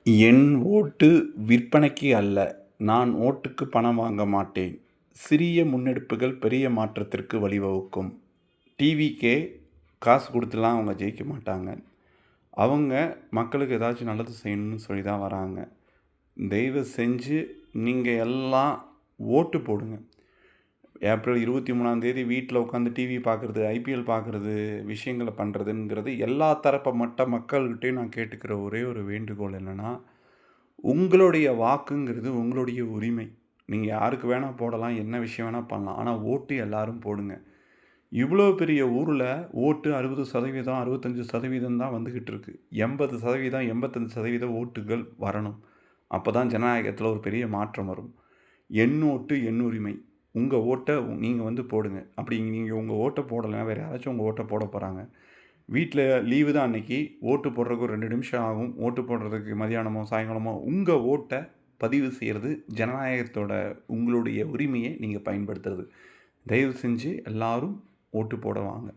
என் ஓட்டு விற்பனைக்கு அல்ல. நான் ஓட்டுக்கு பணம் வாங்க மாட்டேன். சிறிய முன்னெடுப்புகள் பெரிய மாற்றத்திற்கு வழிவகுக்கும். டிவிக்கே காசு கொடுத்துலாம் அவங்க ஜெயிக்க மாட்டாங்க. அவங்க மக்களுக்கு ஏதாச்சும் நல்லது செய்யணும்னு சொல்லி தான் வராங்க. தயவு செஞ்சு நீங்கள் எல்லாம் ஓட்டு போடுங்க. ஏப்ரல் 23ஆம் தேதி வீட்டில் உட்காந்து டிவி பார்க்குறது, ஐபிஎல் பார்க்குறது, விஷயங்களை பண்ணுறதுங்கிறது எல்லா தரப்பட்ட மக்கள்கிட்டையும் நான் கேட்டுக்கிற ஒரே ஒரு வேண்டுகோள் என்னென்னா, உங்களுடைய வாக்குங்கிறது உங்களுடைய உரிமை. நீங்கள் யாருக்கு வேணால் போடலாம், என்ன விஷயம் வேணால் பண்ணலாம். ஆனால் ஓட்டு எல்லாரும் போடுங்க. இவ்வளோ பெரிய ஊரில் ஓட்டு 60%, 65% தான் வந்துக்கிட்டு இருக்குது. 80%, 85% ஓட்டுகள் வரணும். அப்போ தான் ஜனநாயகத்தில் ஒரு பெரிய மாற்றம் வரும். என் ஓட்டு என் உரிமை. உங்கள் ஓட்டை நீங்கள் போடுங்க. அப்படி நீங்கள் உங்கள் ஓட்டை போடலைன்னா வேறு யாராச்சும் உங்கள் ஓட்டை போட போகிறாங்க. வீட்டில் லீவு தான் அன்றைக்கி. ஓட்டு போடுறதுக்கு ஒரு 2 நிமிஷம் ஆகும். ஓட்டு போடுறதுக்கு மதியானமோ சாயங்காலமோ உங்கள் ஓட்டை பதிவு செய்கிறது ஜனநாயகத்தோட உங்களுடைய உரிமையை நீங்கள் பயன்படுத்துறது. தயவு செஞ்சு எல்லோரும் ஓட்டு போட வாங்க.